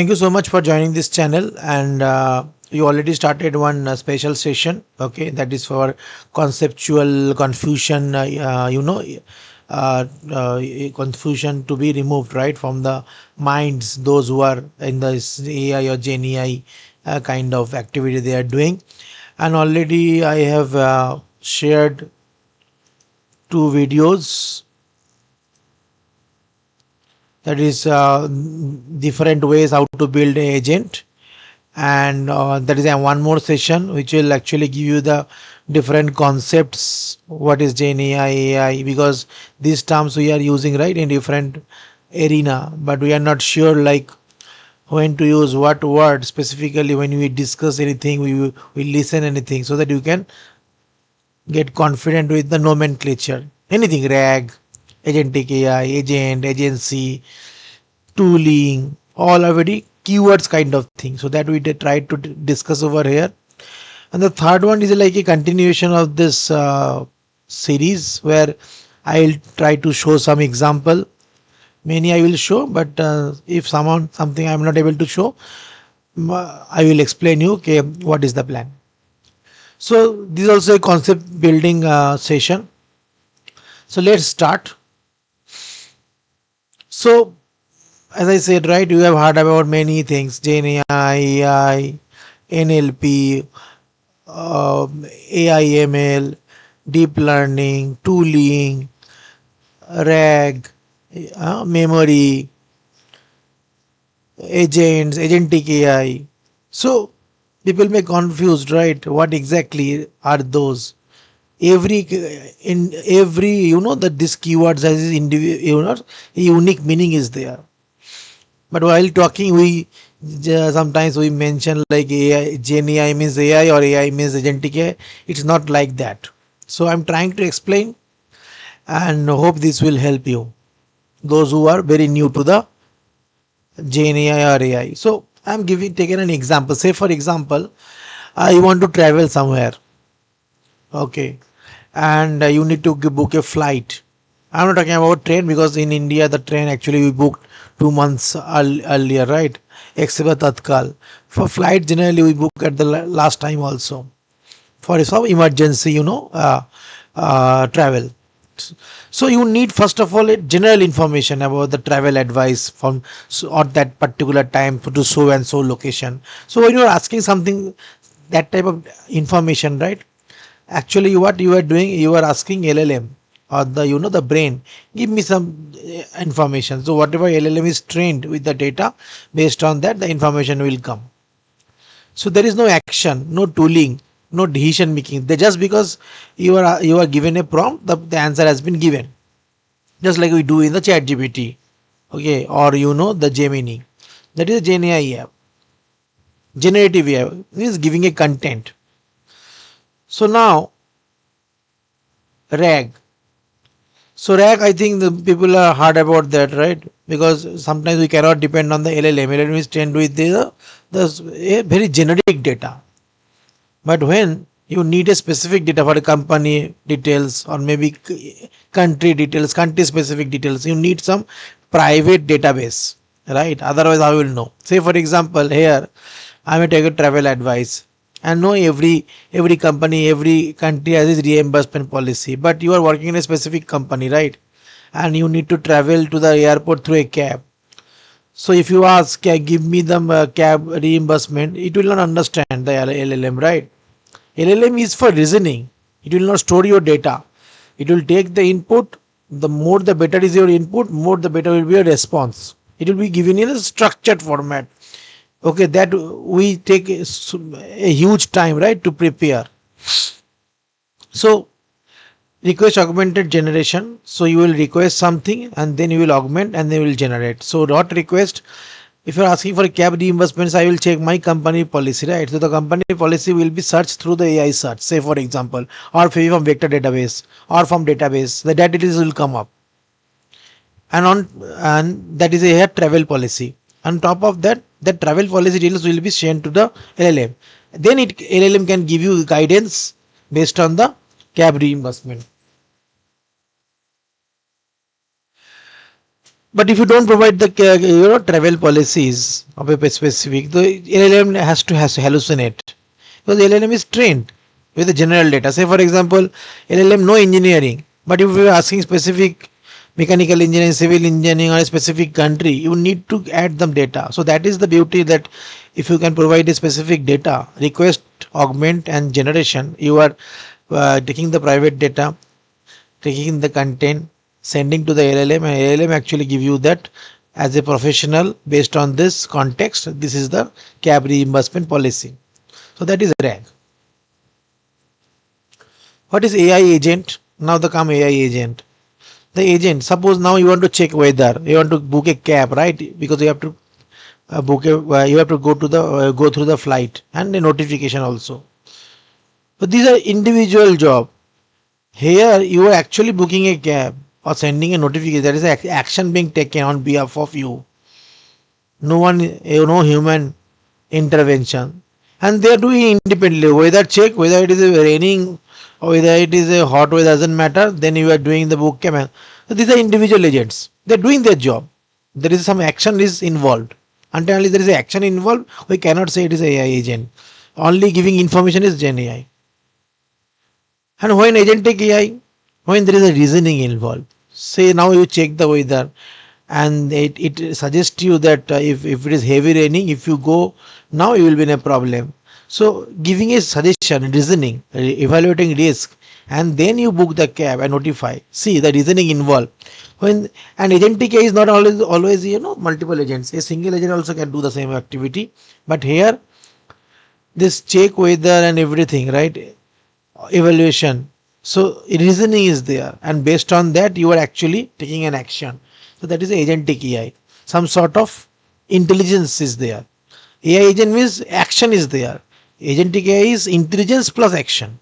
Thank you so much for joining this channel, and you already started one special session. Okay, that is for conceptual confusion. Confusion to be removed right from the minds those who are in the AI or Gen AI kind of activity they are doing. And already I have shared two videos, that is different ways how to build an agent, and that is one more session which will actually give you the different concepts, what is Gen AI, because these terms we are using right in different arena, but we are not sure like when to use what word specifically when we discuss anything, we listen anything, so that you can get confident with the nomenclature, anything rag, agentic AI, agent, agency, tooling, all are very keywords kind of thing. So that we try to discuss over here. And the third one is like a continuation of this series where I'll try to show some example. Many I will show, but if something I'm not able to show, I will explain you okay what is the plan. So this is also a concept building session. So let's start. So as I said, right, you have heard about many things: Gen AI, NLP, AI, ML, deep learning, tooling, RAG, memory, agents, agentic AI. So people may confused, right? What exactly are those? Every in every that this keywords has its a unique meaning is there. But while talking, we sometimes we mention like AI, Gen AI means AI or AI means agentic AI. It's not like that. So I'm trying to explain and hope this will help you. Those who are very new to the Gen AI or AI. So I'm taking an example. Say for example, I want to travel somewhere. Okay, and you need to book a flight. I'm not talking about train because in India the train actually we booked 2 months earlier, right? Except for Tatkal. For flight generally we book at the last time also for some emergency, travel. So you need first of all a general information about the travel advice from at that particular time to so and so location. So when you are asking something that type of information, right? Actually, what you are doing, you are asking LLM or the brain, give me some information. So whatever LLM is trained with the data, based on that, the information will come. So there is no action, no tooling, no decision making. Just because you are given a prompt, the answer has been given. Just like we do in the chat GPT, okay, or the Gemini. That is a Gen AI app. Generative AI is giving a content. So now RAG. So RAG, I think the people are hard about that, right? Because sometimes we cannot depend on the LLM. LLM is trained with the very generic data. But when you need a specific data for a company details or maybe country details, country specific details, you need some private database, right? Otherwise, I will know. Say for example, here I may take a travel advice and know every company, every country has its reimbursement policy. But you are working in a specific company, right? And you need to travel to the airport through a cab. So if you ask, give me the cab reimbursement, it will not understand the LLM, right? LLM is for reasoning. It will not store your data. It will take the input. The more the better is your input, more the better will be your response. It will be given in a structured format. Okay, that we take a huge time, right, to prepare. So request augmented generation. So you will request something and then you will augment and they will generate. So dot request, if you're asking for a cab reimbursements, I will check my company policy, right? So the company policy will be searched through the AI search, say for example, or maybe from vector database or from database, the data will come up. And that is a travel policy. On top of that, the travel policy details will be sent to the LLM. Then LLM can give you guidance based on the cab reimbursement. But if you don't provide the travel policies of a specific, the LLM has to hallucinate, because LLM is trained with the general data. Say for example, LLM no engineering, but if you are asking specific mechanical engineering, civil engineering, or a specific country, you need to add them data. So that is the beauty, that if you can provide a specific data, request, augment, and generation, you are taking the private data, taking the content, sending to the LLM, and LLM actually give you that as a professional based on this context. This is the cab reimbursement policy. So that is RAG. What is AI agent? Now the come AI agent. The agent, suppose now you want to check weather, you want to book a cab, right? Because you have to you have to go to the go through the flight and the notification also. But these are individual job. Here you are actually booking a cab or sending a notification. There is an action being taken on behalf of you. No one, no human intervention, and they are doing independently. Weather check, whether it is raining or whether it is a hot weather, doesn't matter. Then you are doing the book cab. So these are individual agents. They are doing their job. There is some action is involved. Until there is a action involved, we cannot say it is a AI agent. Only giving information is Gen AI. And when agentic AI, when there is a reasoning involved, say now you check the weather and it suggests you that if it is heavy raining, if you go now, you will be in a problem. So giving a suggestion, reasoning, evaluating risk, and then you book the cab and notify. See the reasoning involved. When an agentic AI is not always multiple agents. A single agent also can do the same activity, but here this check weather and everything, right? Evaluation, so reasoning is there, and based on that you are actually taking an action. So that is agentic AI. Some sort of intelligence is there. AI agent means action is there. Agentic AI is intelligence plus action,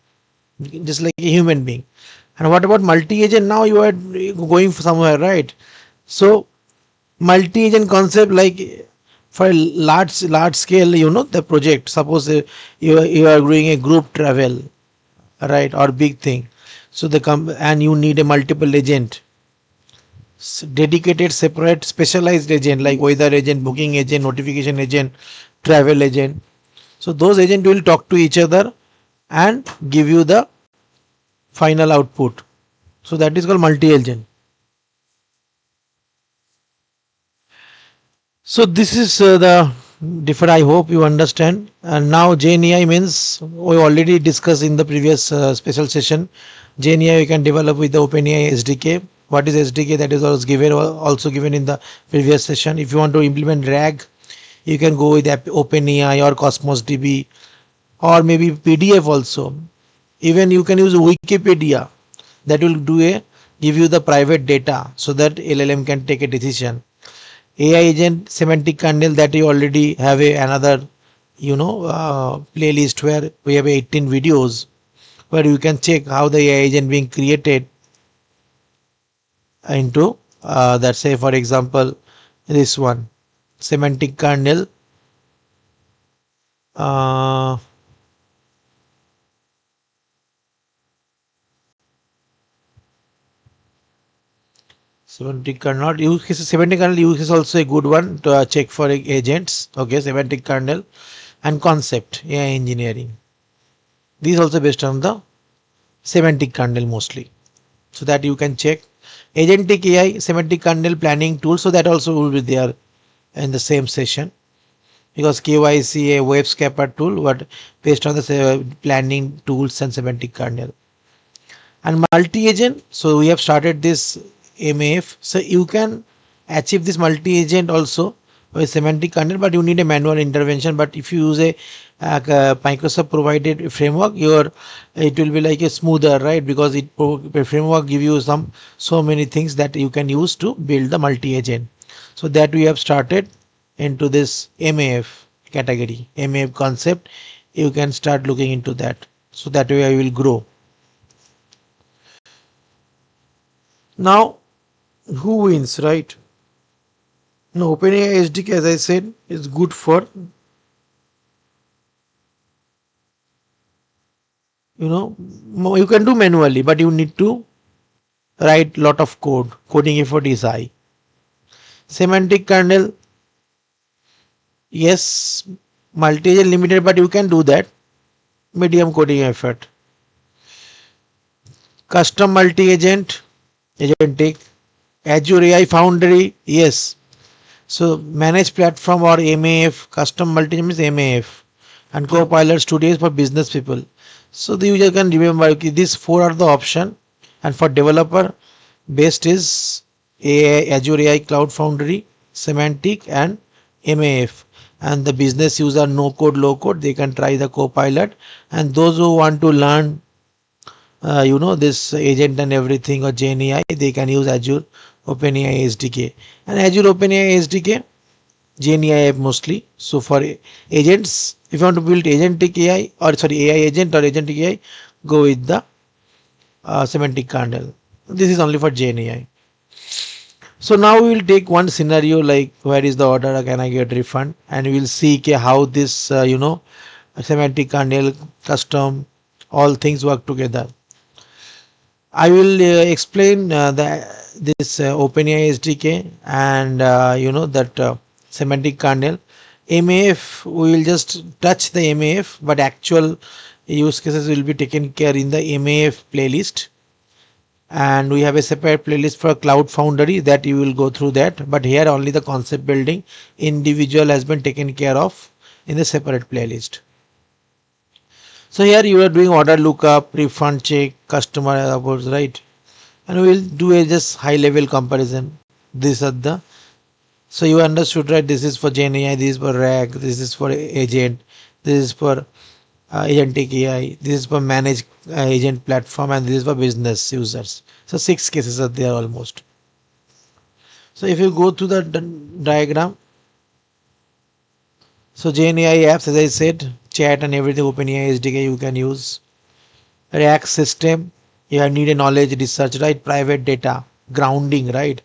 just like a human being. And what about multi agent? Now you are going somewhere, right? So multi agent concept, like for a large scale, the project, suppose you are doing a group travel, right, or big thing. So and you need a multiple agent, dedicated, separate, specialized agent, like weather agent, booking agent, notification agent, travel agent. So those agents will talk to each other and give you the final output. So that is called multi agent. So this is the different. I hope you understand. And now GenAI means we already discussed in the previous special session. GenAI you can develop with the OpenAI SDK. What is SDK? That is also given in the previous session. If you want to implement RAG, you can go with OpenAI or Cosmos DB, or maybe PDF also. Even you can use Wikipedia. That will give you the private data so that LLM can take a decision. AI agent, semantic kernel, that you already have another playlist where we have 18 videos where you can check how the AI agent being created into that. Say for example this one, semantic kernel, uh, semantic kernel use case. Semantic kernel use is also a good one to check for agents. Okay, semantic kernel and concept AI engineering. These also based on the semantic kernel mostly, so that you can check agentic AI, semantic kernel planning tool. So that also will be there in the same session, because KYC a web scraper tool, but based on the planning tools and semantic kernel and multi-agent. So we have started this MAF. So you can achieve this multi-agent also with semantic kernel, but you need a manual intervention. But if you use a Microsoft provided framework, it will be like a smoother, right? Because the framework give you so many things that you can use to build the multi-agent. So that we have started into this MAF category, MAF concept. You can start looking into that. So that way I will grow. Now, who wins, right? Now, OpenAI SDK, as I said, is good for you can do manually, but you need to write lot of code. Coding effort is high. Semantic kernel, yes, multi-agent limited, but you can do that. Medium coding effort. Custom multi-agent, agentic. Azure AI Foundry, yes. So managed platform or MAF, custom multi means MAF, and Copilot Studio is for business people. So the user can remember, okay, these four are the option, and for developer, best is AI, Azure AI Cloud Foundry, Semantic, and MAF. And the business user no code, low code, they can try the Copilot. And those who want to learn this agent and everything or GenAI, they can use Azure OpenAI SDK. And Azure OpenAI SDK, GenAI mostly. So for agents, if you want to build agentic AI or sorry AI agent or agentic AI, go with the semantic kernel. This is only for GenAI. So now we will take one scenario like where is the order, can I get refund, and we will see okay, how this semantic kernel, custom, all things work together. I will explain this OpenAI SDK and that semantic kernel. MAF, we will just touch the MAF, but actual use cases will be taken care in the MAF playlist. And we have a separate playlist for Cloud Foundry that you will go through that. But here only the concept building individual has been taken care of in the separate playlist. So here you are doing order lookup, refund check, customer reports, right? And we will do a just high level comparison. These are the, so you understood, right? This is for GenAI, this is for RAG, this is for agent, this is for agentic AI, this is for managed agent platform, and this is for business users. So 6 cases are there almost. So if you go to the diagram, so GenAI apps, as I said, chat and everything, OpenAI SDK you can use. RAG system, you need a knowledge research, right? Private data, grounding, right?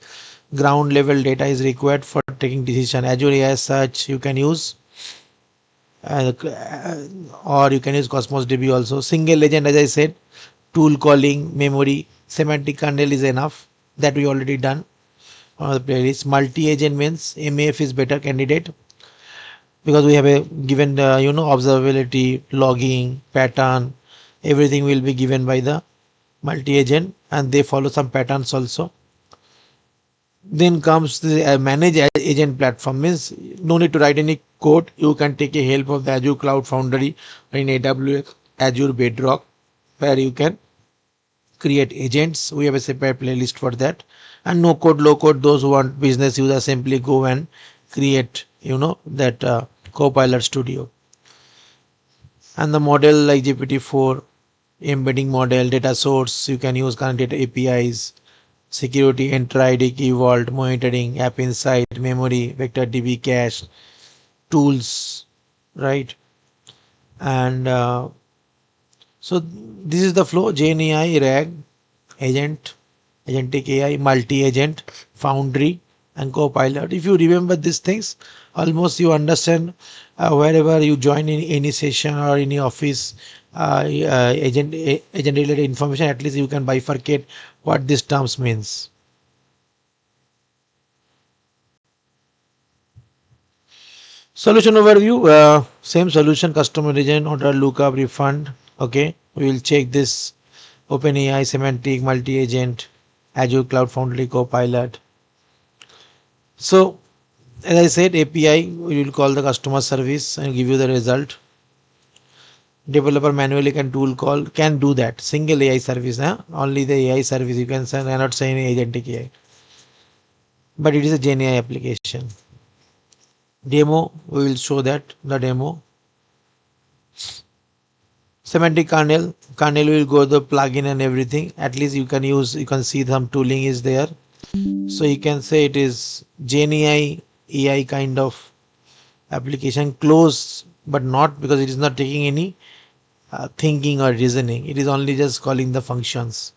Ground level data is required for taking decision. Azure AI search you can use, or you can use Cosmos DB also. Single agent, as I said, tool calling, memory, semantic kernel is enough. That we already done on the playlist. Multi agent means MAF is better candidate because we have a given observability, logging, pattern, everything will be given by the multi agent, and they follow some patterns also. Then comes the manage agent platform, means no need to write any code, you can take a help of the Azure Cloud Foundry or in AWS Azure Bedrock, where you can create agents. We have a separate playlist for that. And no code, low code, those who want business users simply go and create that Copilot Studio. And the model like GPT-4, embedding model, data source, you can use connected APIs, security, enter ID, key vault, monitoring, app insight, memory, vector DB cache, tools, right? And so this is the flow: GenAI, RAG, agent, agentic AI, multi-agent, Foundry, and Copilot. If you remember these things, almost you understand wherever you join in any session or any office agent related information, at least you can bifurcate what these terms means. Solution overview, same solution, customer agent, order lookup, refund. Okay, we will check this OpenAI, semantic, multi-agent, Azure Cloud Foundry, Copilot. So as I said, API, we will call the customer service and give you the result. Developer manually can do that. Single AI service, only the AI service you can send, cannot say any agentic AI. But it is a GenAI application. Demo, we will show that the demo. Semantic kernel will go the plugin and everything. At least you can see some tooling is there. So you can say it is GenAI AI kind of application, close but not, because it is not taking any thinking or reasoning. It is only just calling the functions.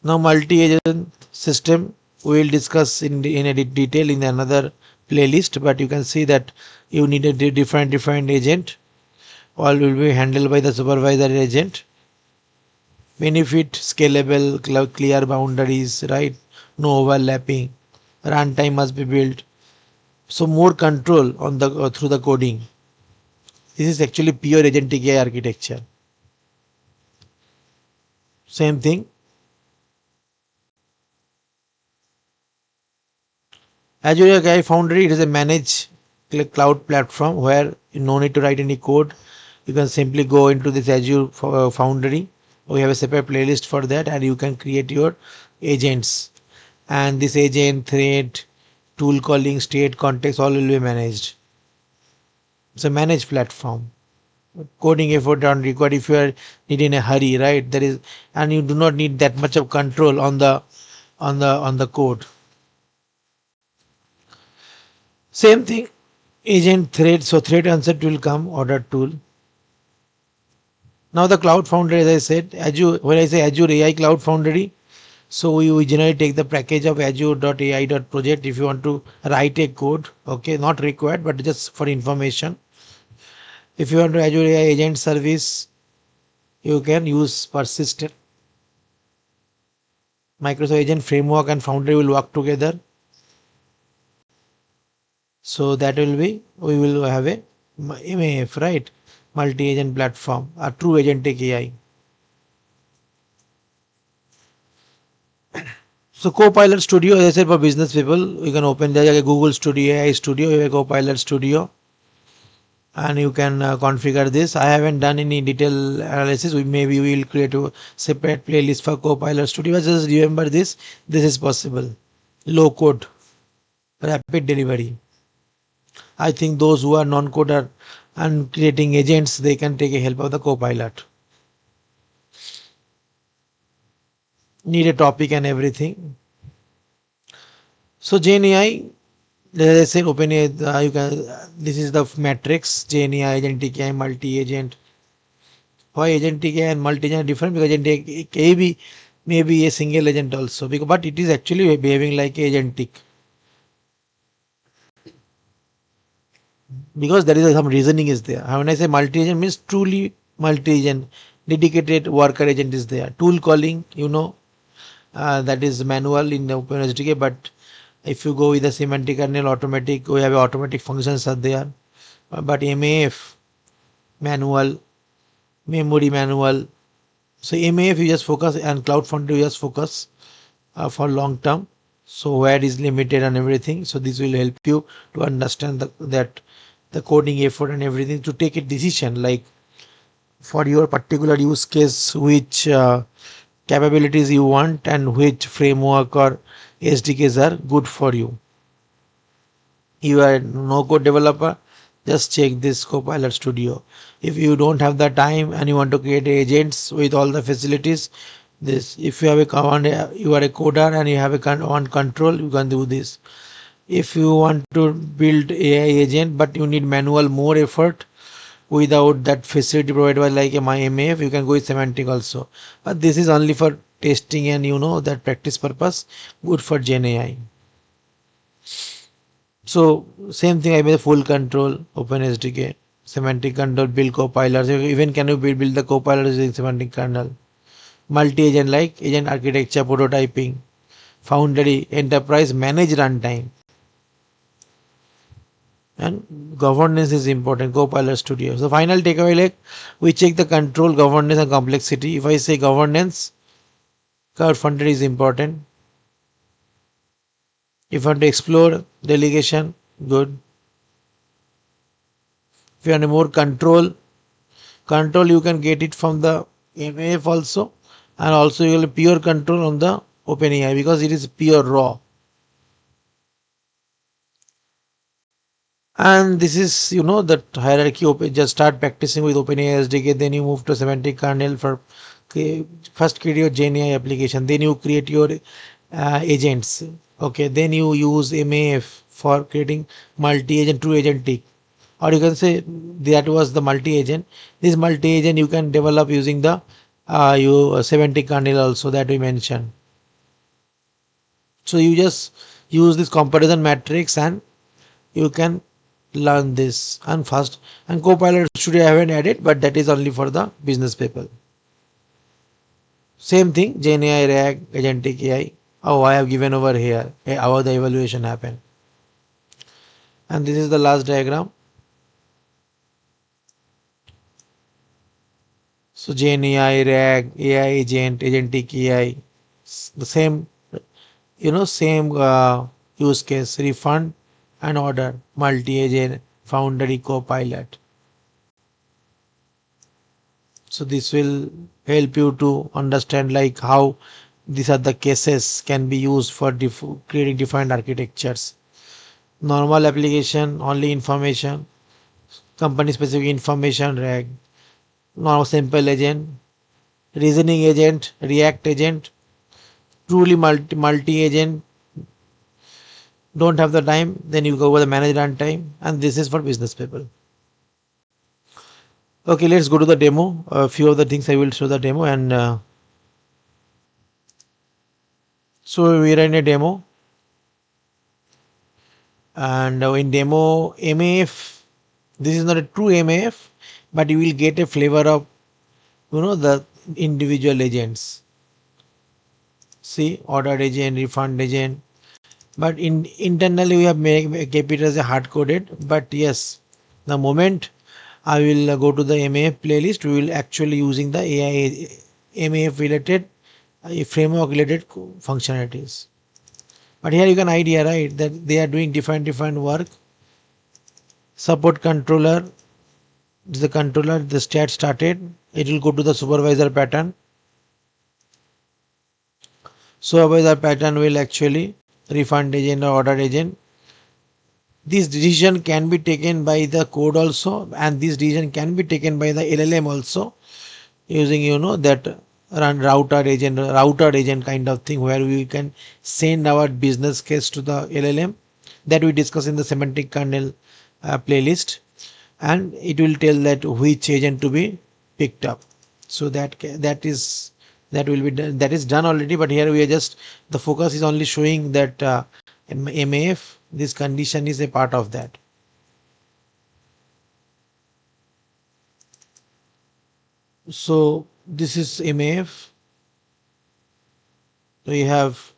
Now multi-agent system we will discuss in a detail in another playlist, but you can see that you need a different agent. All will be handled by the supervisor agent. benefit, scalable, clear boundaries, right? No overlapping. Runtime must be built. So more control on the through the coding. This is actually pure agentic AI architecture. Same thing. Azure AI Foundry, it is a managed cloud platform where you no need to write any code. You can simply go into this Azure Foundry. We have a separate playlist for that, and you can create your agents. And this agent, thread, tool calling, state, context, all will be managed. It's a managed platform. Coding effort not required if you are need in a hurry, right? There is, and you do not need that much of control on the code. Same thing, agent thread. So thread answer will come order tool. Now the Cloud Foundry, as I said, Azure. When I say Azure AI Cloud Foundry, so we generally take the package of azure.ai.project if you want to write a code. Okay, not required, but just for information. If you want to Azure AI agent service, you can use persistent. Microsoft Agent Framework and Foundry will work together. So that will be, we will have a MAF, right? Multi-agent platform, a true agentic AI. So Copilot Studio, as I said, for business people, you can open the Google Studio, AI Studio, you have Copilot Studio, and you can configure this. I haven't done any detail analysis. Maybe we will create a separate playlist for Copilot Studio. But just remember this. This is possible. Low code, rapid delivery. I think those who are non-coder and creating agents, they can take a help of the Copilot. Need a topic and everything. So GenAI, as I said, OpenAI, you can. This is the matrix. GenAI, agentic AI, multi-agent. Why agentic AI and multi-agent are different? Because agentic AI may be a single agent also, because, but it is actually behaving like agentic. Because there is some reasoning is there. When I say multi-agent means truly multi-agent, dedicated worker agent is there. Tool calling, that is manual in the OpenSDK, but if you go with the semantic kernel automatic, we have automatic functions are there. But MAF, manual, memory manual. So MAF you just focus and Cloud Foundry you just focus for long term. So where is limited and everything. So this will help you to understand that the coding effort and everything to take a decision like for your particular use case which capabilities you want and which framework or SDKs are good for you. You are no code developer, just check this Copilot Studio. If you don't have the time and you want to create agents with all the facilities, this. If you have a command, you are a coder and you have a command control, you can do this. If you want to build AI agent but you need manual more effort without that facility provided by like a MyMAF, you can go with semantic also. But this is only for testing and that practice purpose, good for Gen AI. So same thing, I made full control, Open SDK, semantic kernel, build copilots. Even can you build the copilot using semantic kernel? Multi-agent like agent architecture, prototyping, Foundry, enterprise, manage runtime. And governance is important, Copilot Studio. So final takeaway, like we check the control, governance and complexity. If I say governance, Foundry is important. If you want to explore delegation, good. If you want more control you can get it from the MAF also, and also you will have pure control on the OpenAI because it is pure raw. And this is the hierarchy. Just start practicing with OpenAI SDK, then you move to semantic kernel for first create your GenAI application, then you create your agents. Okay, then you use MAF for creating multi-agent, true agentic, or you can say that was the multi-agent. This multi-agent you can develop using the semantic kernel also that we mentioned. So you just use this comparison matrix and you can learn this and fast. And Copilot Studio I haven't added, but that is only for the business people. Same thing, GenAI, RAG, Agentic AI. How I have given over here, how the evaluation happened. And this is the last diagram. So GenAI, RAG, AI agent, Agentic AI, the same, same use case, refund and order, multi-agent, Foundry, Copilot. So this will help you to understand like how these are the cases can be used for creating different architectures. Normal application, only information, company specific information, RAG, normal simple agent, reasoning agent, React agent, truly multi agent. Don't have the time, then you go over the managed runtime, and this is for business people. Okay, let's go to the demo. A few of the things I will show the demo, and so we are in a demo, and in demo MAF, this is not a true MAF, but you will get a flavor of the individual agents. See, order agent, refund agent, but internally we have kept it as a hard coded. But yes, the moment I will go to the MAF playlist, we will actually using the AI MAF related framework related functionalities. But here you can idea, right, that they are doing different work. Support controller, this is the controller, the stat started, it will go to the supervisor pattern. Supervisor pattern will actually refund agent or order agent. This decision can be taken by the code also, and this decision can be taken by the LLM also, using that run router agent kind of thing, where we can send our business case to the LLM that we discuss in the semantic kernel playlist, and it will tell that which agent to be picked up. So that will be done, that is done already, but here we are just, the focus is only showing that MAF, this condition is a part of that. So this is MAF. We have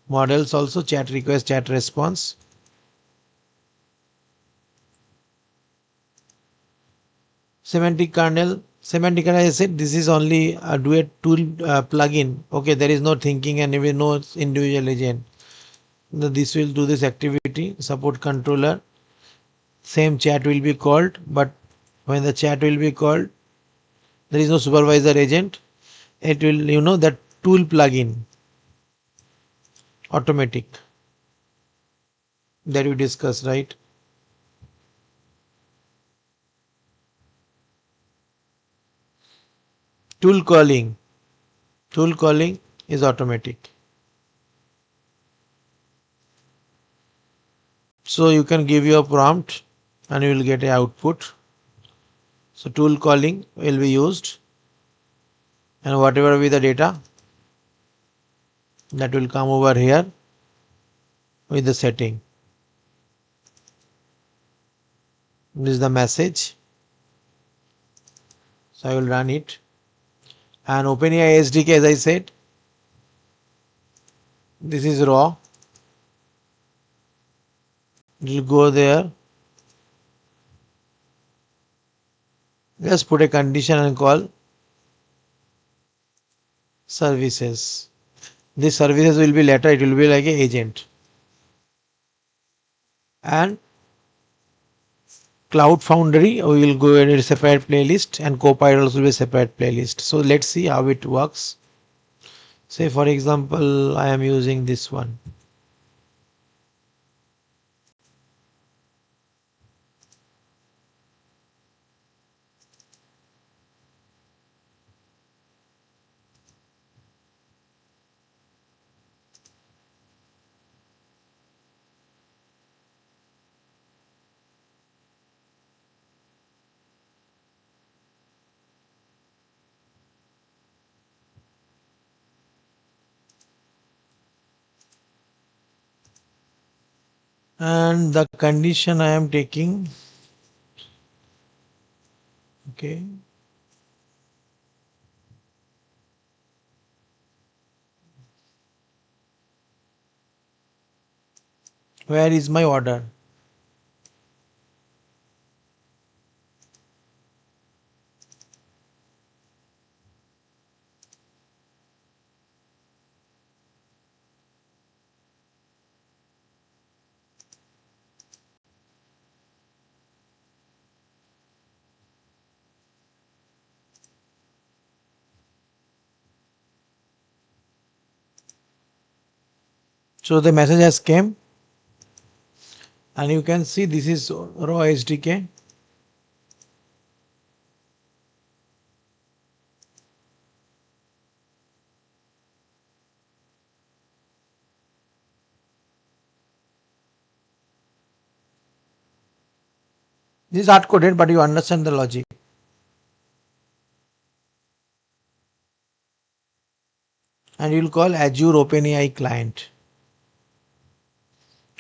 models also, chat request, chat response. Semantic kernel, I said this is only a duet tool plugin. Okay, there is no thinking and even no individual agent. This will do this activity. Support controller, same chat will be called, but when the chat will be called, there is no supervisor agent. It will, that tool plugin, automatic, that we discussed, right? Tool calling, is automatic. So you can give your prompt and you will get a output. So tool calling will be used, and whatever be the data that will come over here with the setting. This is the message. So I will run it. And OpenAI SDK, as I said, this is raw. It will go there. Just put a condition and call services. This services will be later, it will be like an agent. And Cloud Foundry, we will go in a separate playlist, and Copilot will be a separate playlist. So let's see how it works. Say for example, I am using this one. And the condition I am taking, okay, Where is my order? So the message has came, and you can see this is raw SDK. This is hard coded, but you understand the logic. And you'll call Azure OpenAI client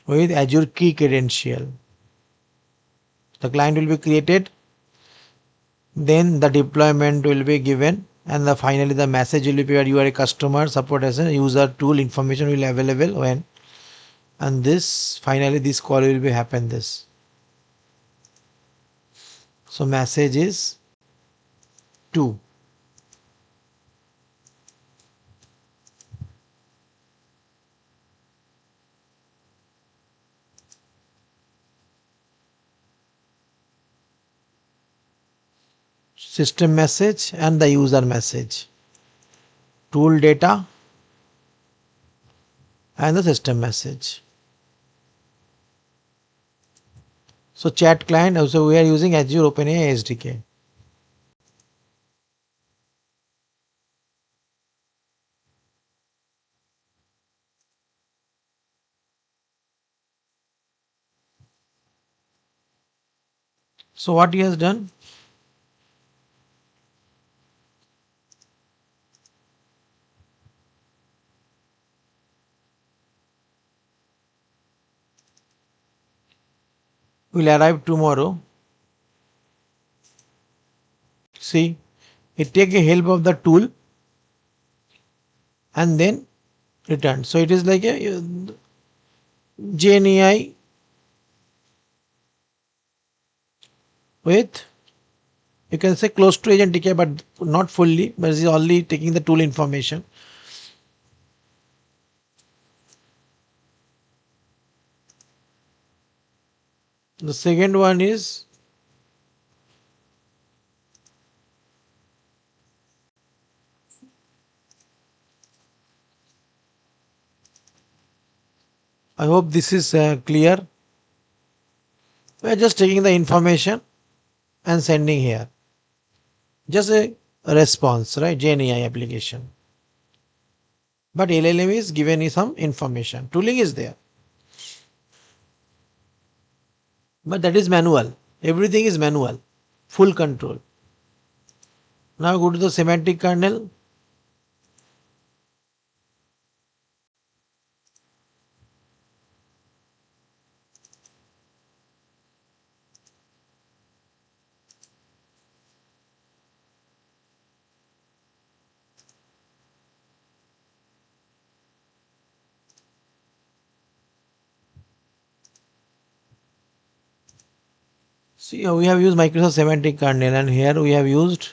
with Azure key credential. The client will be created, then the deployment will be given, and finally the message will be where you are a customer support as a user tool information will be available when, and this finally this call will be happen this. So message is 2. System message and the user message, tool data and the system message. So chat client also we are using Azure OpenAI SDK. So what he has done, will arrive tomorrow. See, it take a help of the tool and then return. So it is like a GNAI with, you can say close to agent decay, but not fully, but it is only taking the tool information. The second one is I hope this is clear. We are just taking the information and sending here. Just a response, right? GNAI application. But LLM is given you some information. Tooling is there. But that is manual. Everything is manual. Full control. Now go to the semantic kernel. See, we have used Microsoft Semantic Kernel, and here we have used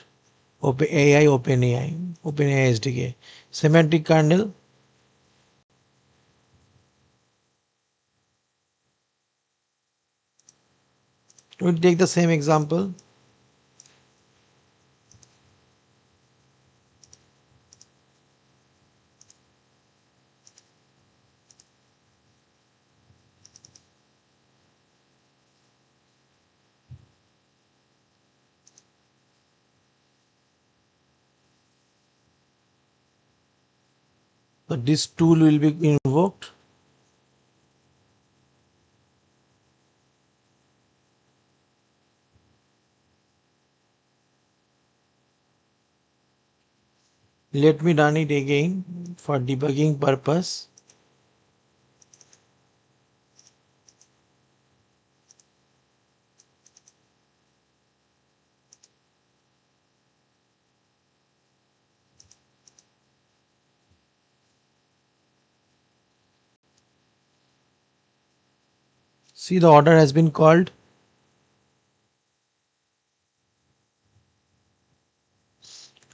OpenAI SDK. Semantic Kernel, we'll take the same example. So this tool will be invoked. Let me run it again for debugging purpose. See, the order has been called.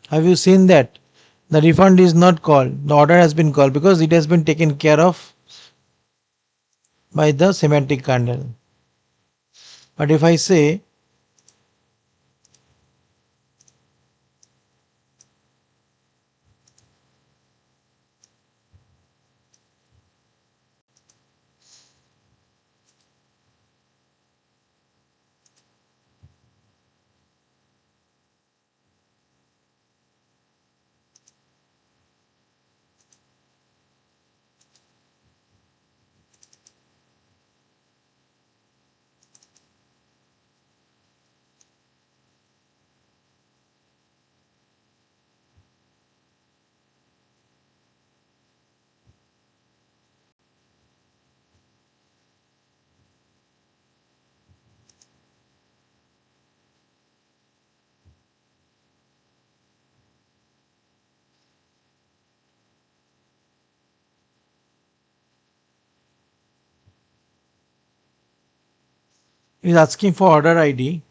Have you seen that? The refund is not called. The order has been called because it has been taken care of by the semantic kernel. But if I say it is asking for order ID,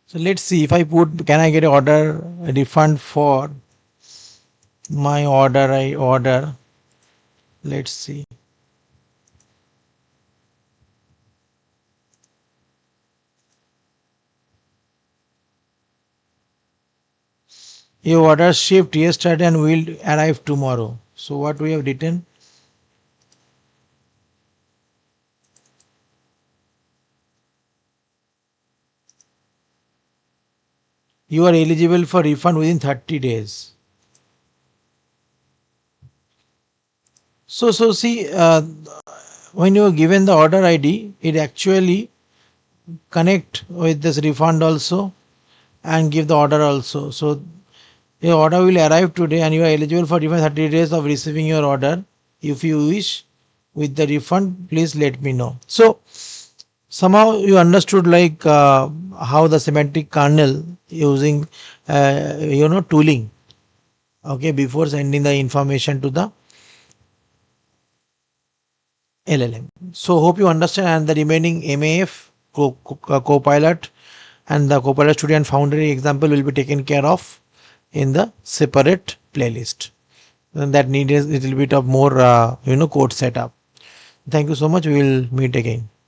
so let's see if I put, can I get a refund for my order I order. Let's see. Your order shipped yesterday and will arrive tomorrow. So what we have written? You are eligible for refund within 30 days. So see, when you are given the order ID, it actually connect with this refund also and give the order also. So your order will arrive today and you are eligible for refund 30 days of receiving your order. If you wish with the refund, please let me know. So somehow you understood like how the semantic kernel using tooling, okay, before sending the information to the LLM. So hope you understand, and the remaining MAF, Copilot and the Copilot Studio and Foundry example will be taken care of in the separate playlist. And that needs a little bit of more code setup. Thank you so much. We will meet again.